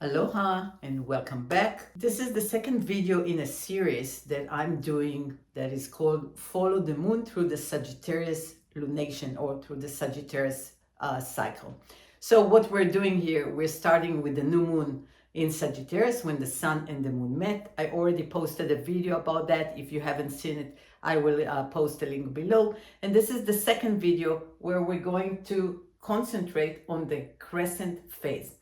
Aloha and welcome back. This is the second video in a series that I'm doing that is called Follow the Moon through the Sagittarius lunation or through the Sagittarius cycle. So what we're doing here, we're starting with the new moon in Sagittarius when the sun and the moon met. I already posted a video about that. If you haven't seen it, I will post a link below. And this is the second video where we're going to concentrate on the crescent phase.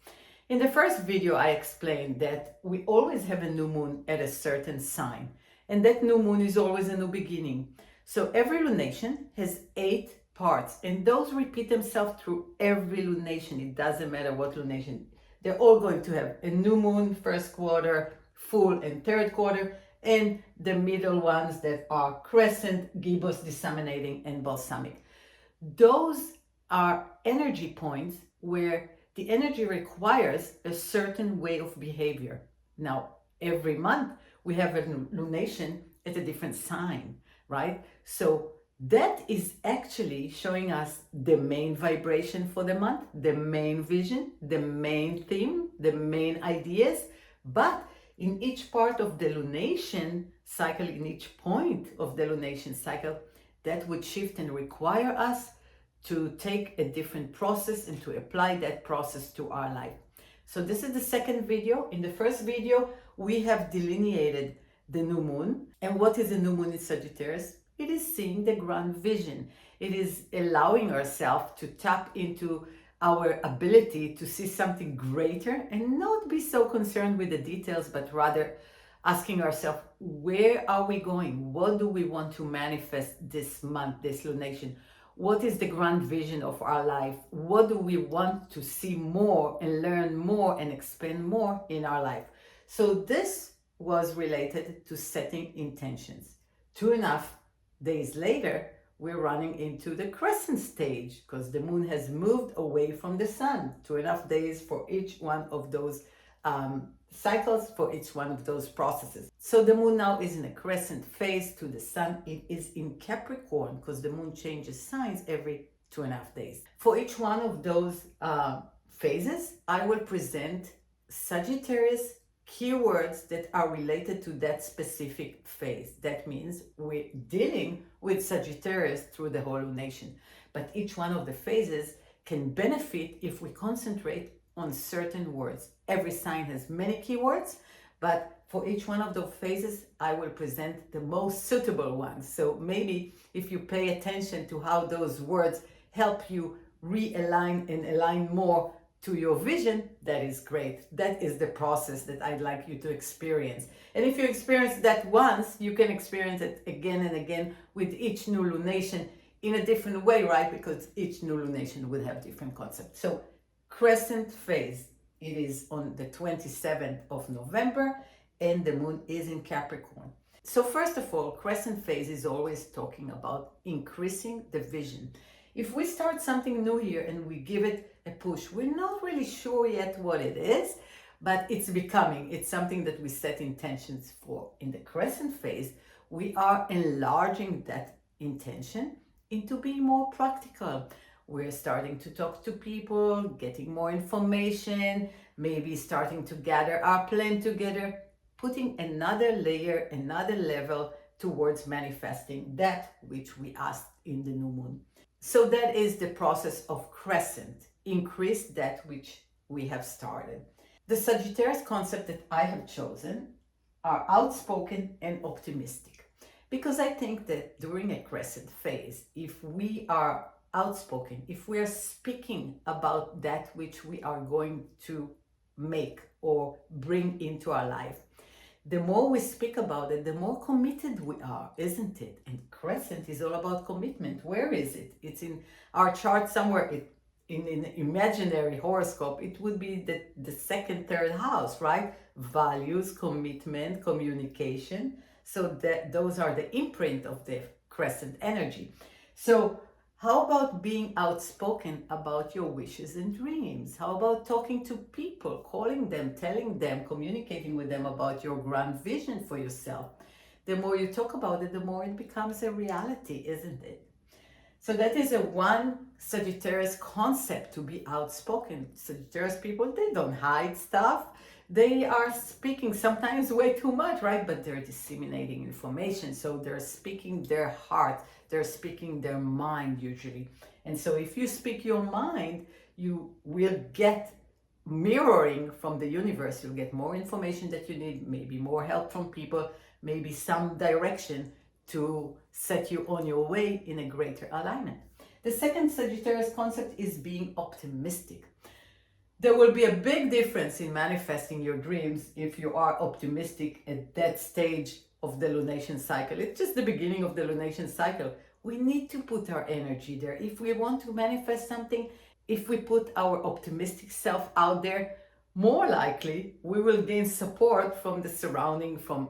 In the first video, I explained that we always have a new moon at a certain sign, and that new moon is always a new beginning. So every lunation has 8 parts, and those repeat themselves through every lunation. It doesn't matter what lunation. They're all going to have a new moon, first quarter, full, and third quarter, and the middle ones that are crescent, gibbous, disseminating, and balsamic. Those are energy points where the energy requires a certain way of behavior. Now, every month we have a lunation at a different sign, right? So that is actually showing us the main vibration for the month, the main vision, the main theme, the main ideas. But in each part of the lunation cycle, in each point of the lunation cycle, that would shift and require us to take a different process and to apply that process to our life. So this is the second video. In the first video, we have delineated the new moon. And what is the new moon in Sagittarius? It is seeing the grand vision. It is allowing ourselves to tap into our ability to see something greater and not be so concerned with the details, but rather asking ourselves, where are we going? What do we want to manifest this month, this lunation? What is the grand vision of our life? What do we want to see more and learn more and expand more in our life? So this was related to setting intentions. 2.5 days later, we're running into the crescent stage because the moon has moved away from the sun. 2.5 days for each one of those cycles, for each one of those processes. So the moon now is in a crescent phase to the sun. It is in Capricorn because the moon changes signs every 2.5 days. For each one of those phases, I will present Sagittarius keywords that are related to that specific phase. That means we're dealing with Sagittarius through the whole lunation. But each one of the phases can benefit if we concentrate on certain words. Every sign has many keywords, but for each one of those phases, I will present the most suitable ones. So maybe if you pay attention to how those words help you realign and align more to your vision, that is great. That is the process that I'd like you to experience. And if you experience that once, you can experience it again and again with each new lunation in a different way, right? Because each new lunation would have different concepts. So crescent phase, it is on the 27th of November and the moon is in Capricorn. So first of all, crescent phase is always talking about increasing the vision. If we start something new here and we give it a push, we're not really sure yet what it is, but it's becoming. It's something that we set intentions for. In the crescent phase, we are enlarging that intention into being more practical. We're starting to talk to people, getting more information, maybe starting to gather our plan together, putting another layer, another level towards manifesting that which we asked in the new moon. So that is the process of crescent, increase that which we have started. The Sagittarius concept that I have chosen are outspoken and optimistic, because I think that during a crescent phase, if we are outspoken, if we are speaking about that which we are going to make or bring into our life, the more we speak about it, the more committed we are, isn't it? And crescent is all about commitment. Where is it? It's in our chart somewhere. In an imaginary horoscope, it would be the second, third house, right? Values, commitment, communication. So that those are the imprint of the crescent energy. So how about being outspoken about your wishes and dreams? How about talking to people, calling them, telling them, communicating with them about your grand vision for yourself? The more you talk about it, the more it becomes a reality, isn't it? So that is a one Sagittarius concept, to be outspoken. Sagittarius people, they don't hide stuff. They are speaking sometimes way too much, right? But they're disseminating information. So they're speaking their heart. They're speaking their mind usually. And so if you speak your mind, you will get mirroring from the universe. You'll get more information that you need, maybe more help from people, maybe some direction to set you on your way in a greater alignment. The second Sagittarius concept is being optimistic. There will be a big difference in manifesting your dreams if you are optimistic at that stage of the lunation cycle. It's just the beginning of the lunation cycle. We need to put our energy there. If we want to manifest something, if we put our optimistic self out there, more likely we will gain support from the surrounding, from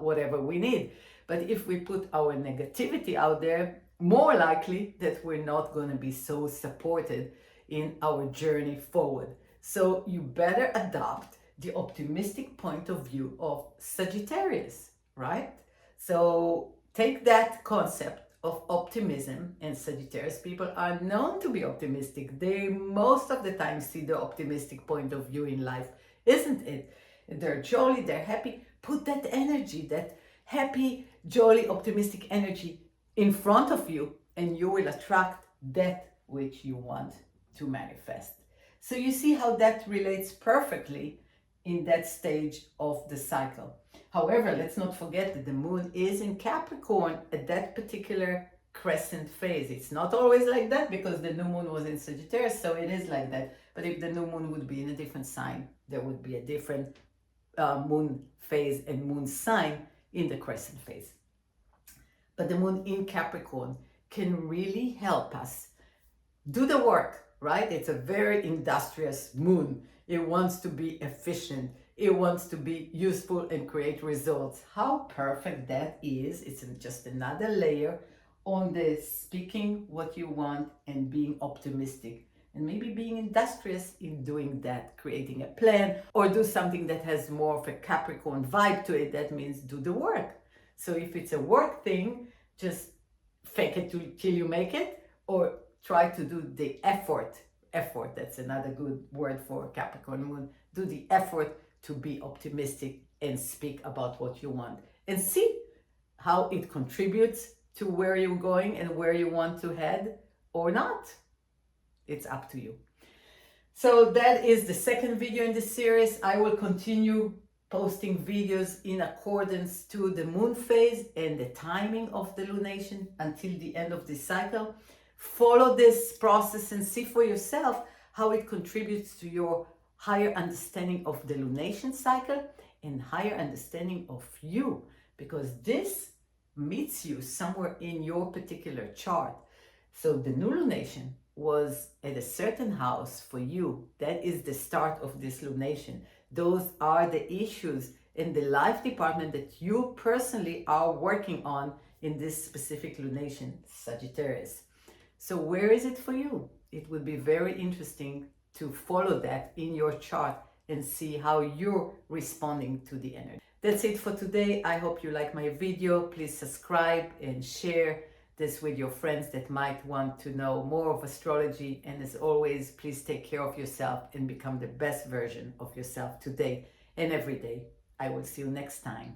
whatever we need. But if we put our negativity out there, more likely that we're not going to be so supported in our journey forward. So you better adopt the optimistic point of view of Sagittarius, right? So take that concept of optimism, and Sagittarius people are known to be optimistic. They most of the time see the optimistic point of view in life, isn't it? They're jolly, they're happy. Put that energy, that happy, jolly, optimistic energy in front of you, and you will attract that which you want to manifest. So you see how that relates perfectly in that stage of the cycle. However, let's not forget that the moon is in Capricorn at that particular crescent phase. It's not always like that because the new moon was in Sagittarius, so it is like that. But if the new moon would be in a different sign, there would be a different moon phase and moon sign in the crescent phase. But the moon in Capricorn can really help us do the work, right? It's a very industrious moon. It wants to be efficient. It wants to be useful and create results. How perfect that is. It's just another layer on the speaking what you want and being optimistic. And maybe being industrious in doing that, creating a plan, or do something that has more of a Capricorn vibe to it. That means do the work. So if it's a work thing, just fake it till you make it, or try to do the effort. Effort, that's another good word for Capricorn moon. Do the effort to be optimistic and speak about what you want. And see how it contributes to where you're going and where you want to head or not. It's up to you. So that is the second video in this series. I will continue posting videos in accordance to the moon phase and the timing of the lunation until the end of this cycle. Follow this process and see for yourself how it contributes to your higher understanding of the lunation cycle and higher understanding of you, because this meets you somewhere in your particular chart. So the new lunation was at a certain house for you. That is the start of this lunation. Those are the issues in the life department that you personally are working on in this specific lunation, Sagittarius. So where is it for you? It would be very interesting to follow that in your chart and see how you're responding to the energy. That's it for today. I hope you like my video. Please subscribe and share this with your friends that might want to know more of astrology. And as always, please take care of yourself and become the best version of yourself today and every day. I will see you next time.